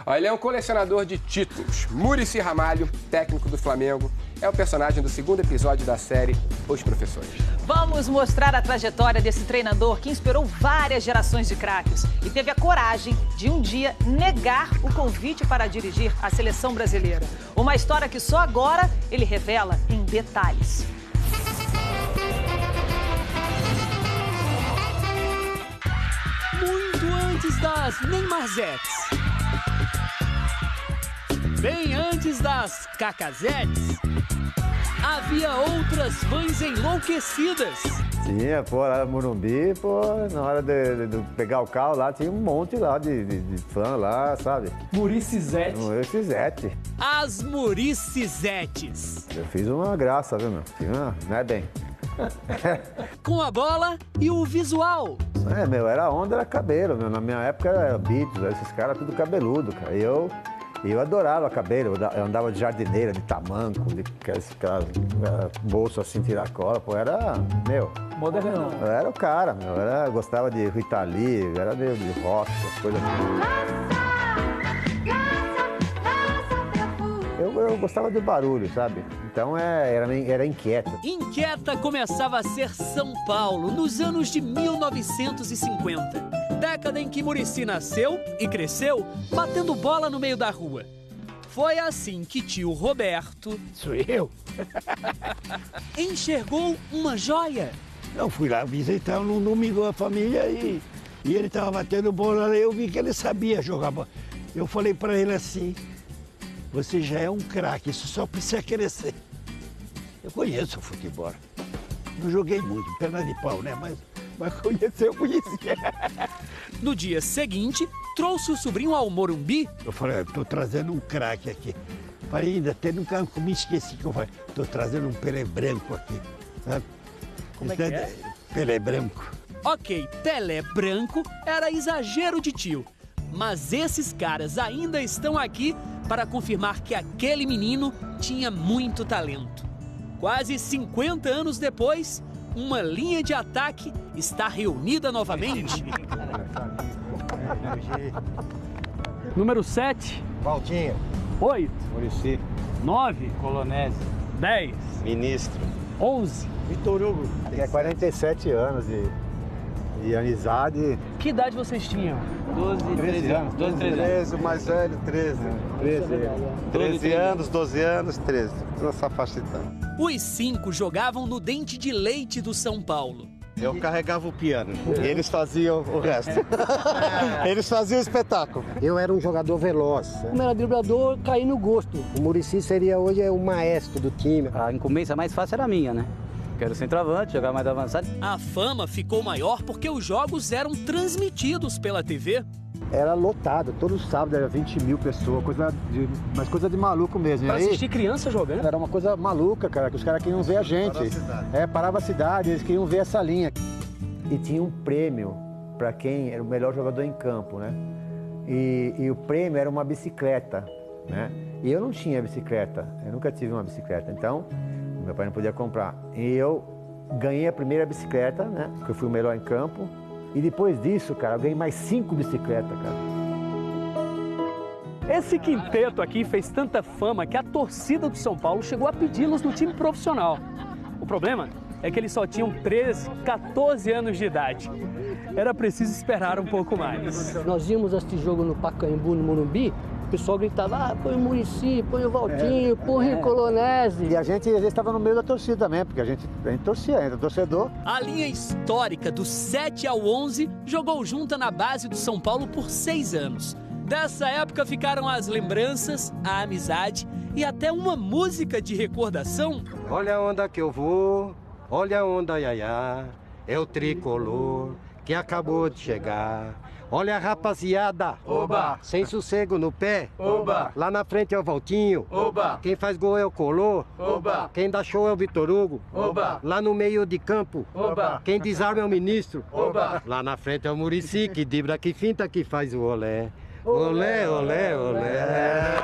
Ó, ele é um colecionador de títulos. Muricy Ramalho, técnico do Flamengo, é o personagem do segundo episódio da série Os Professores. Vamos mostrar a trajetória desse treinador que inspirou várias gerações de craques e teve a coragem de um dia negar o convite para dirigir a seleção brasileira. Uma história que só agora ele revela em detalhes. Muito antes das Neymarzetes, bem antes das Cacazetes, havia outras mães enlouquecidas. Tinha, pô, lá no Morumbi, pô, na hora de pegar o carro lá, tinha um monte lá de fã lá, sabe? Muricizete. Muricizete. As Muricizetes. Eu fiz uma graça, viu, meu? Fiz uma, não é bem. Com a bola e o visual. É, meu, era onda, era cabelo, meu. Na minha época era Beatles, esses caras tudo cabeludo, cara. E eu adorava cabelo, eu andava de jardineira, de tamanco, de aquelas bolsa assim, tiracola, pô, era, meu... Modernão. Eu era o cara, meu, eu gostava de Rita Lee, era de rock, essas coisas assim. Eu gostava de barulho, sabe? Então era inquieta. Inquieta começava a ser São Paulo nos anos de 1950. Década em que Muricy nasceu e cresceu batendo bola no meio da rua. Foi assim que tio Roberto... Sou eu? enxergou uma joia. Eu fui lá visitar no domingo a família e ele estava batendo bola, eu vi que ele sabia jogar bola. Eu falei para ele assim, você já é um craque, isso só precisa crescer. Eu conheço o futebol. Não joguei muito, perna de pau, né? Mas conhecer eu conhecia. No dia seguinte, trouxe o sobrinho ao Morumbi. Eu falei, estou trazendo um craque aqui. Falei, ainda até nunca me esqueci que eu falei, estou trazendo um Pelé branco aqui. Sabe? Como é que é? Pelé branco. Ok, Pelé branco era exagero de tio. Mas esses caras ainda estão aqui para confirmar que aquele menino tinha muito talento. Quase 50 anos depois, uma linha de ataque está reunida novamente. Número 7. Valtinho. 8. Muricy. 9. Colonese. 10. Ministro. 11. Vitor Hugo. Tem 47 anos de amizade. Que idade vocês tinham? 13 anos. 13, o mais velho, 13. 13 anos, 12 anos, 13. Nossa faixa etária. Os 5 jogavam no dente de leite do São Paulo. Eu carregava o piano e eles faziam o resto. Eles faziam o espetáculo. Eu era um jogador veloz. Como era driblador, caí no gosto. O Muricy seria hoje o maestro do time. A incumbência mais fácil era a minha, né? Quero centroavante, jogar mais avançado. A fama ficou maior porque os jogos eram transmitidos pela TV. Era lotado, todo sábado era 20 mil pessoas, mas coisa de maluco mesmo. Pra E aí, assistir criança jogando? era uma coisa maluca, cara, que os caras queriam ver a gente. Parava a cidade, eles queriam ver essa linha. E tinha um prêmio para quem era o melhor jogador em campo, né? E o prêmio era uma bicicleta, né? E eu não tinha bicicleta, eu nunca tive uma bicicleta, então meu pai não podia comprar. E eu ganhei a primeira bicicleta, né? Porque eu fui o melhor em campo. E depois disso, cara, eu ganhei mais 5 bicicletas, cara. Esse quinteto aqui fez tanta fama que a torcida do São Paulo chegou a pedi-los no time profissional. O problema é que eles só tinham 13, 14 anos de idade. Era preciso esperar um pouco mais. Nós íamos assistir jogo no Pacaembu, no Morumbi, o pessoal gritava, põe o Muricy, põe o Valtinho, põe o Colonese. E a gente, às vezes, estava no meio da torcida também, porque a gente torcia ainda, torcedor. A linha histórica do 7 ao 11 jogou junta na base do São Paulo por 6 anos. Dessa época ficaram as lembranças, a amizade e até uma música de recordação. Olha a onda que eu vou, olha a onda, iaiá, é o tricolor que acabou de chegar. Olha a rapaziada, oba, sem sossego no pé, oba, lá na frente é o Valtinho, oba, quem faz gol é o Colô, oba, quem dá show é o Vitor Hugo, oba, lá no meio de campo, oba, quem desarma é o Ministro, oba, lá na frente é o Muricy, que dribla, que finta, que faz o olé. Olé, olé, olé.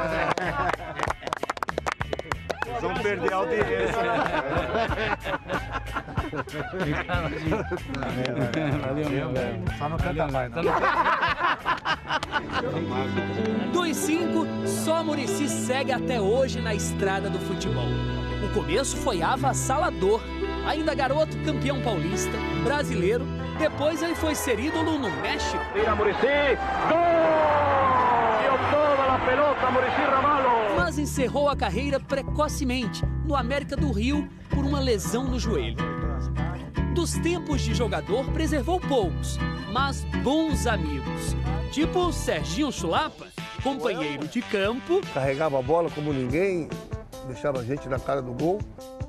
Vocês vão perder a audiência, né? Valeu, meu velho. Só não canta mais, não. Dos 5, só Muricy segue até hoje na estrada do futebol. O começo foi avassalador. Ainda garoto, campeão paulista, brasileiro. Depois ele foi ser ídolo no México. Tira Muricy, gol! Dio toda a pelota, Muricy Ramalho. Mas encerrou a carreira precocemente no América do Rio por uma lesão no joelho. Dos tempos de jogador, preservou poucos, mas bons amigos. Tipo Serginho Chulapa, companheiro de campo. Carregava a bola como ninguém, deixava a gente na cara do gol.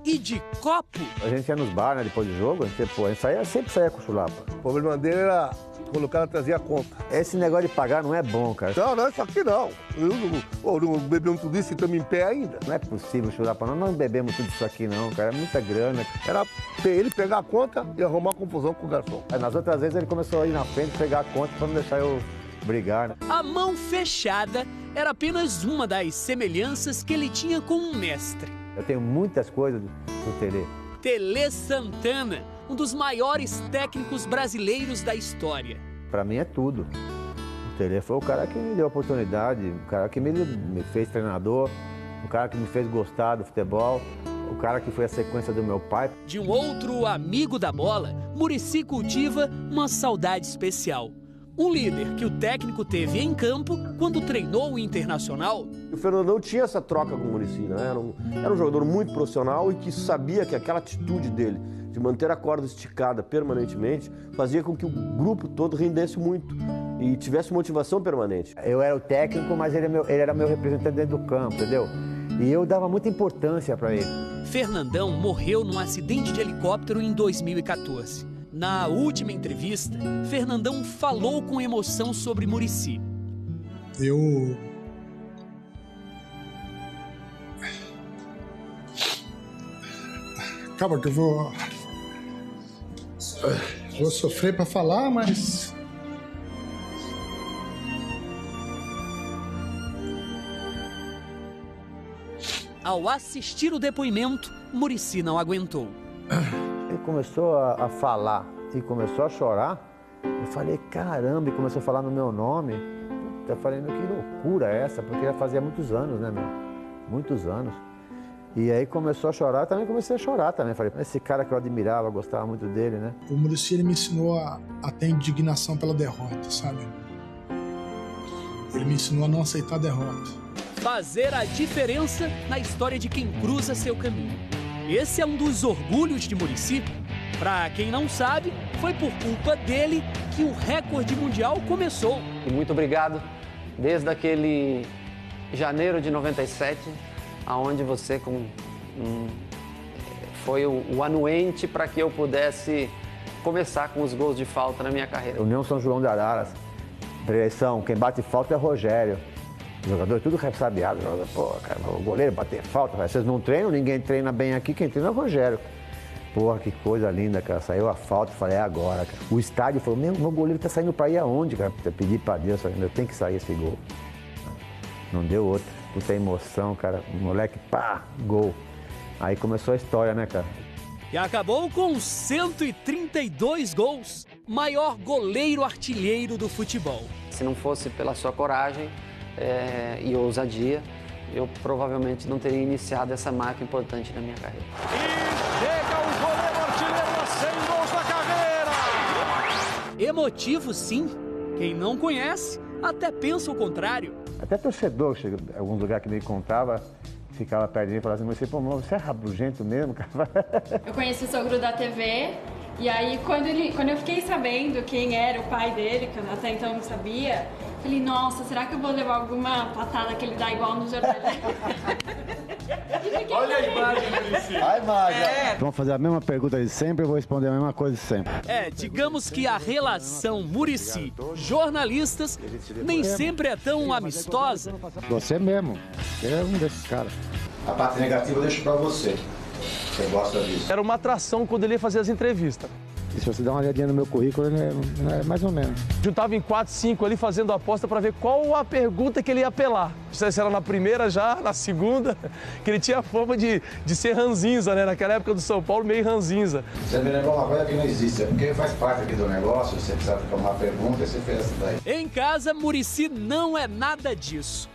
E de copo. A gente ia nos bar, né, depois do jogo, a gente sempre saía com o Chulapa. O problema dele era quando o cara trazia a conta. Esse negócio de pagar não é bom, cara. Não, isso aqui não. Não bebemos tudo isso e estamos em pé ainda. Não é possível, Chulapa, nós não bebemos tudo isso aqui não, cara, é muita grana. Era ele pegar a conta e arrumar confusão com o garçom. Nas outras vezes ele começou a ir na frente, pegar a conta pra não deixar eu brigar, né? A mão fechada era apenas uma das semelhanças que ele tinha com um mestre. Eu tenho muitas coisas do Tele. Tele Santana, um dos maiores técnicos brasileiros da história. Pra mim é tudo. O Tele foi o cara que me deu a oportunidade, o cara que me fez treinador, o cara que me fez gostar do futebol, o cara que foi a sequência do meu pai. De um outro amigo da bola, Muricy cultiva uma saudade especial. Um líder que o técnico teve em campo quando treinou o Internacional. O Fernandão tinha essa troca com o Muricy, né? Era um jogador muito profissional e que sabia que aquela atitude dele de manter a corda esticada permanentemente fazia com que o grupo todo rendesse muito e tivesse motivação permanente. Eu era o técnico, mas ele era meu representante dentro do campo, entendeu? E eu dava muita importância para ele. Fernandão morreu num acidente de helicóptero em 2014. Na última entrevista, Fernandão falou com emoção sobre Muricy. Calma que eu vou sofrer para falar, mas... Ao assistir o depoimento, Muricy não aguentou. Ele começou a falar e começou a chorar. Eu falei, caramba, e começou a falar no meu nome. Eu falei, meu, que loucura é essa? Porque já fazia muitos anos, né, meu? Muitos anos. E aí começou a chorar, eu também comecei a chorar também. Falei, esse cara que eu admirava, gostava muito dele, né? O Muricy, ele me ensinou a ter indignação pela derrota, sabe? Ele me ensinou a não aceitar a derrota. Fazer a diferença na história de quem cruza seu caminho. Esse é um dos orgulhos de Muricy. Pra quem não sabe, foi por culpa dele que o recorde mundial começou. E muito obrigado desde aquele janeiro de 97, aonde você foi o anuente para que eu pudesse começar com os gols de falta na minha carreira. União São João de Araras, preleção, quem bate falta é Rogério. O jogador é tudo ressabiado. Pô, cara, o goleiro bater falta, vocês não treinam, ninguém treina bem aqui, quem treina é o Rogério. Porra, que coisa linda, cara. Saiu a falta, falei, é agora, cara. O estádio falou, meu goleiro tá saindo pra ir aonde, cara? Eu pedi pra Deus, eu tenho que sair esse gol. Não deu outra. Puta emoção, cara. O moleque, pá, gol. Aí começou a história, né, cara? E acabou com 132 gols. Maior goleiro artilheiro do futebol. Se não fosse pela sua coragem e ousadia, eu provavelmente não teria iniciado essa marca importante na minha carreira. E chega o goleiro artilheiro a 100 gols na carreira! Emotivo, sim. Quem não conhece, até pensa o contrário. Até torcedor, chega em algum lugar que me contava, ficava perto de mim e falava assim, você é rabugento mesmo, cara? Eu conheci o sogro da TV, e aí quando eu fiquei sabendo quem era o pai dele, que eu até então não sabia, falei, nossa, será que eu vou levar alguma patada que ele dá igual no jornal? Olha a imagem, Muricy. A imagem. Vamos fazer a mesma pergunta de sempre, eu vou responder a mesma coisa de sempre. Digamos que a relação Muricy-jornalistas nem sempre é tão amistosa. Você mesmo, é um desses caras. A parte negativa eu deixo pra você. Você gosta disso. Era uma atração quando ele ia fazer as entrevistas. E se você dá uma olhadinha no meu currículo, é mais ou menos. Juntava em 4, 5 ali fazendo aposta para ver qual a pergunta que ele ia apelar. Não sei se era na primeira já, na segunda, que ele tinha a fama de ser ranzinza, né? Naquela época do São Paulo, meio ranzinza. Você me lembrou uma coisa que não existe, é porque faz parte aqui do negócio, você precisa ficar uma pergunta e você fez essa daí. Em casa, Muricy não é nada disso.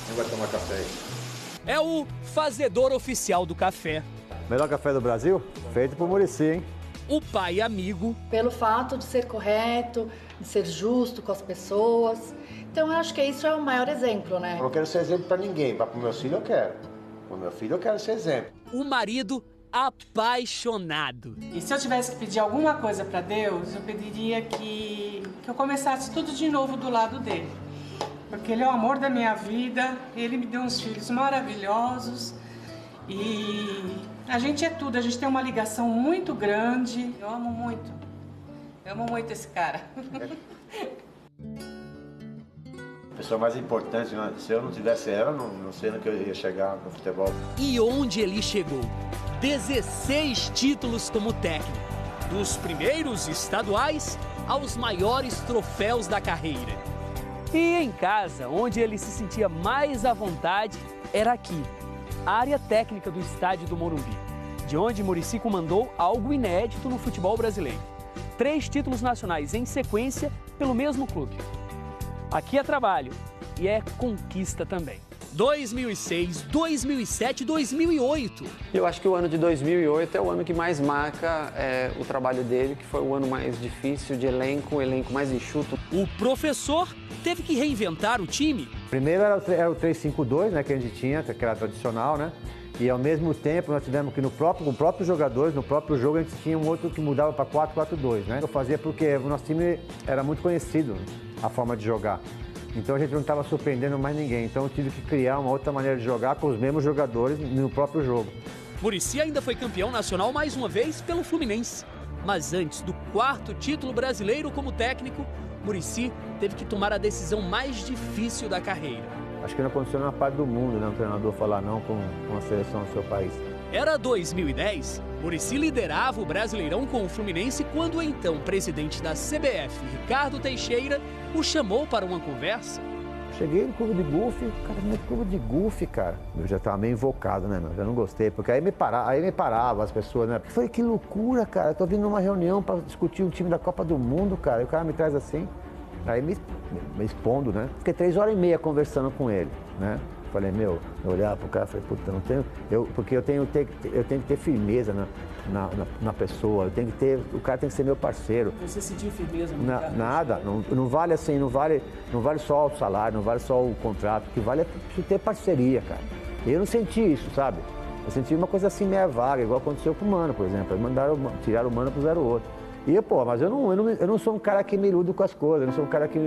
Quem vai tomar café aí? É o fazedor oficial do café. Melhor café do Brasil? Feito por Muricy, hein? O pai amigo. Pelo fato de ser correto, de ser justo com as pessoas. Então eu acho que isso é o maior exemplo, né? Eu não quero ser exemplo para ninguém, para o meu filho eu quero. Para o meu filho eu quero ser exemplo. O marido apaixonado. E se eu tivesse que pedir alguma coisa para Deus, eu pediria que eu começasse tudo de novo do lado dele. Porque ele é o amor da minha vida, ele me deu uns filhos maravilhosos e a gente é tudo, a gente tem uma ligação muito grande. Eu amo muito esse cara. A pessoa mais importante, né? Se eu não tivesse ela, não sei no que eu ia chegar no futebol. E onde ele chegou? 16 títulos como técnico, dos primeiros estaduais aos maiores troféus da carreira. E em casa, onde ele se sentia mais à vontade, era aqui, a área técnica do estádio do Morumbi, de onde Muricy comandou algo inédito no futebol brasileiro. 3 títulos nacionais em sequência pelo mesmo clube. Aqui é trabalho e é conquista também. 2006, 2007, 2008. Eu acho que o ano de 2008 é o ano que mais marca o trabalho dele, que foi o ano mais difícil de elenco, o elenco mais enxuto. O professor teve que reinventar o time. Primeiro era o 3-5-2, né, que a gente tinha, que era tradicional, né? E ao mesmo tempo nós tivemos que com os próprios jogadores, no próprio jogo, a gente tinha um outro que mudava para 4-4-2, né? Eu fazia porque o nosso time era muito conhecido, a forma de jogar. Então a gente não estava surpreendendo mais ninguém. Então eu tive que criar uma outra maneira de jogar com os mesmos jogadores no próprio jogo. Muricy ainda foi campeão nacional mais uma vez pelo Fluminense. Mas antes do 4º título brasileiro como técnico, Muricy teve que tomar a decisão mais difícil da carreira. Acho que não aconteceu na parte do mundo, né? Um treinador falar não com a seleção do seu país. Era 2010, Muricy liderava o Brasileirão com o Fluminense quando o então presidente da CBF, Ricardo Teixeira, o chamou para uma conversa. Cheguei no clube de golfe, cara, no clube de golfe, cara. Eu já estava meio invocado, né, meu? Já não gostei, porque aí me parava as pessoas, né? Eu falei, que loucura, cara, eu tô vindo numa reunião para discutir um time da Copa do Mundo, cara, e o cara me traz assim. Aí me expondo, né? Fiquei 3h30 conversando com ele, né? Falei, eu olhava pro cara e falei, puta, não tenho... Porque eu tenho que ter firmeza na pessoa, o cara tem que ser meu parceiro. Você sentiu firmeza no cara? Nada, não vale assim, não vale só o salário, não vale só o contrato, o que vale é ter parceria, cara. Eu não senti isso, sabe? Eu senti uma coisa assim meia vaga, igual aconteceu com o Mano, por exemplo. Tiraram o Mano pro 08. E, mas eu não sou um cara que me iludo com as coisas, eu não sou um cara que...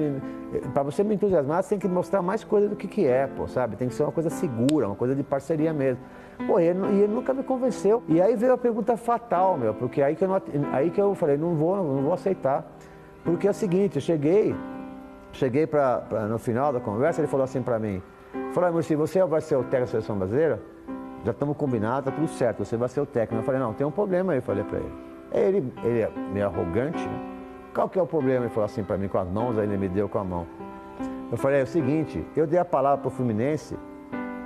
Para você me entusiasmar, você tem que mostrar mais coisa do que é, sabe? Tem que ser uma coisa segura, uma coisa de parceria mesmo. E ele nunca me convenceu. E aí veio a pergunta fatal, porque aí que eu falei, não vou aceitar. Porque é o seguinte, eu cheguei no final da conversa, ele falou assim para mim, Muricy, você vai ser o técnico da seleção brasileira? Já estamos combinados, tá tudo certo, você vai ser o técnico. Eu falei, não, tem um problema aí, falei para ele. Ele é meio arrogante, né? Qual que é o problema? Ele falou assim para mim com as mãos, aí ele me deu com a mão. Eu falei, é o seguinte, eu dei a palavra pro Fluminense,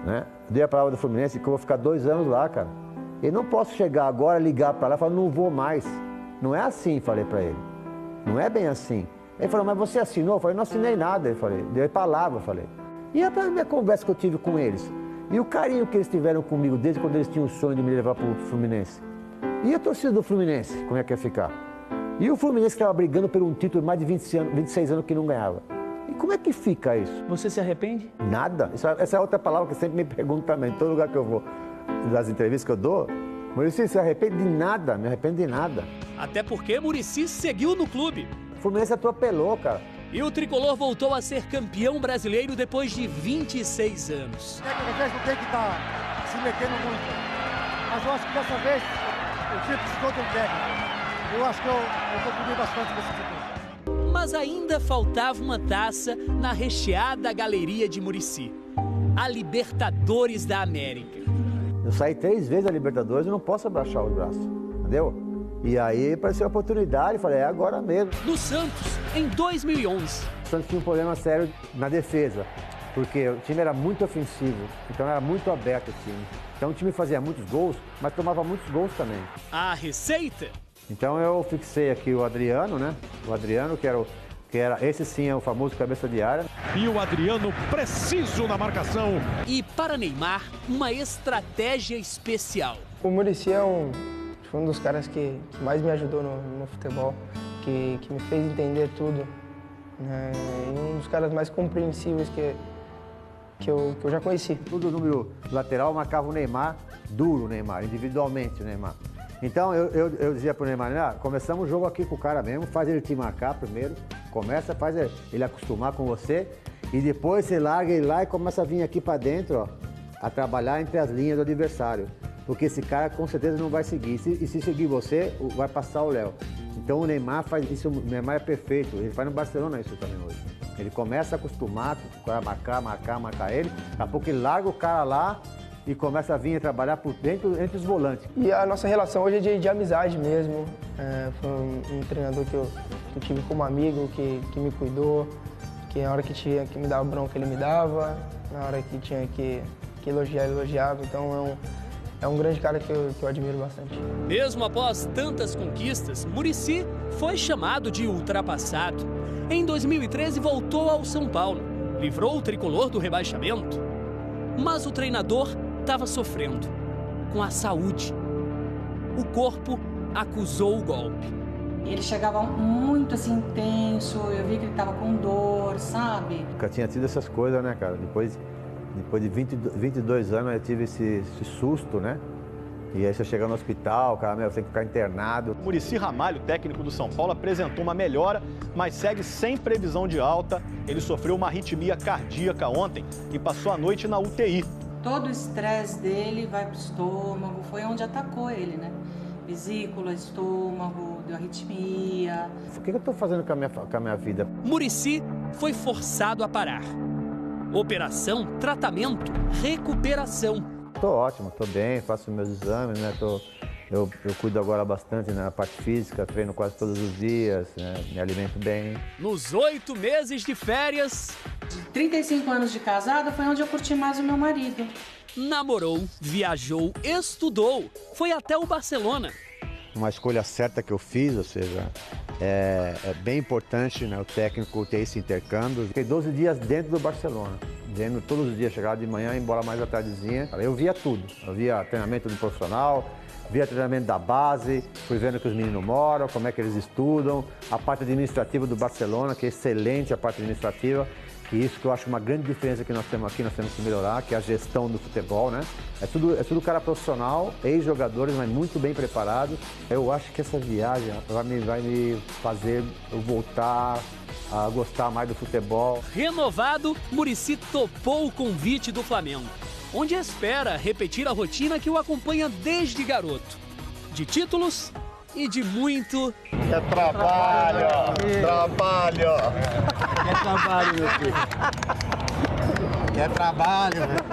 né? Dei a palavra do Fluminense que eu vou ficar 2 anos lá, cara. E não posso chegar agora, ligar para lá e falar, não vou mais. Não é assim, falei para ele. Não é bem assim. Ele falou, mas você assinou? Eu falei, não assinei nada. Ele falou, dei a palavra, falei. E a minha conversa que eu tive com eles? E o carinho que eles tiveram comigo desde quando eles tinham o sonho de me levar pro Fluminense? E a torcida do Fluminense, como é que ia ficar? E o Fluminense que estava brigando por um título mais de 26 anos que não ganhava. E como é que fica isso? Você se arrepende? Nada. Essa é outra palavra que sempre me perguntam também, em todo lugar que eu vou, das entrevistas que eu dou. Muricy, se arrepende de nada, me arrependo de nada. Até porque Muricy seguiu no clube. O Fluminense atropelou, cara. E o tricolor voltou a ser campeão brasileiro depois de 26 anos. O técnico não tem que estar se metendo muito. Mas eu acho que dessa vez o time precisou de um técnico. Eu acho que eu contribuí bastante com esse time. Mas ainda faltava uma taça na recheada galeria de Muricy. A Libertadores da América. Eu saí 3 vezes da Libertadores e não posso abaixar os braços, entendeu? E aí apareceu a oportunidade, falei, é agora mesmo. No Santos, em 2011. O Santos tinha um problema sério na defesa, porque o time era muito ofensivo, então era muito aberto o time. Então o time fazia muitos gols, mas tomava muitos gols também. A receita? Então eu fixei aqui o Adriano, né? O Adriano, que era esse sim é o famoso cabeça de área. E o Adriano preciso na marcação. E para Neymar, uma estratégia especial. O Muricy é um dos caras que mais me ajudou no futebol, que me fez entender tudo. Né? E um dos caras mais compreensivos que eu já conheci. Tudo número lateral marcava o Neymar, duro o Neymar, individualmente o Neymar. Então eu dizia pro Neymar, começamos o jogo aqui com o cara mesmo, faz ele te marcar primeiro, faz ele acostumar com você e depois você larga ele lá e começa a vir aqui para dentro, ó, a trabalhar entre as linhas do adversário. Porque esse cara com certeza não vai seguir. E se seguir você, vai passar o Léo. Então o Neymar faz isso, o Neymar é perfeito. Ele faz no Barcelona isso também hoje. Ele começa a acostumar, o cara marcar ele. Daqui a pouco ele larga o cara lá e começa a vir a trabalhar por dentro, entre os volantes. E a nossa relação hoje é de amizade mesmo. Foi um treinador que eu tive como amigo, que me cuidou, que na hora que tinha que me dar bronca ele me dava, na hora que tinha que elogiar, ele elogiava. Então é um grande cara que eu admiro bastante. Mesmo após tantas conquistas, Muricy foi chamado de ultrapassado. Em 2013 voltou ao São Paulo, livrou o tricolor do rebaixamento. Mas o treinador estava sofrendo com a saúde. O corpo acusou o golpe. Ele chegava muito assim intenso, eu vi que ele estava com dor, sabe? Nunca tinha tido essas coisas, né, cara? Depois de 22 anos eu tive esse susto, né? E aí você chega no hospital, cara, você tem que ficar internado. Muricy Ramalho, técnico do São Paulo, apresentou uma melhora, mas segue sem previsão de alta. Ele sofreu uma arritmia cardíaca ontem e passou a noite na UTI. Todo o estresse dele vai pro estômago, foi onde atacou ele, né? Vesícula, estômago, deu arritmia. O que eu tô fazendo com a minha vida? Muricy foi forçado a parar. Operação, tratamento, recuperação. Tô ótimo, tô bem, faço meus exames, né? Eu cuido agora bastante na parte física, treino quase todos os dias, né? Me alimento bem. Nos 8 meses de férias... De 35 anos de casada foi onde eu curti mais o meu marido. Namorou, viajou, estudou, foi até o Barcelona. Uma escolha certa que eu fiz, ou seja, é bem importante, né, o técnico ter esse intercâmbio. Fiquei 12 dias dentro do Barcelona, vendo todos os dias, chegava de manhã e ir embora mais à tardezinha. Eu via tudo, eu via treinamento do profissional, via treinamento da base, fui vendo que os meninos moram, como é que eles estudam, a parte administrativa do Barcelona, que é excelente a parte administrativa. E isso que eu acho uma grande diferença que nós temos aqui, nós temos que melhorar, que é a gestão do futebol, né? É tudo cara profissional, ex-jogadores, mas muito bem preparados. Eu acho que essa viagem vai me fazer eu voltar a gostar mais do futebol. Renovado, Muricy topou o convite do Flamengo, onde espera repetir a rotina que o acompanha desde garoto. De títulos e de muito... É trabalho! Trabalho! É trabalho, meu filho. É trabalho!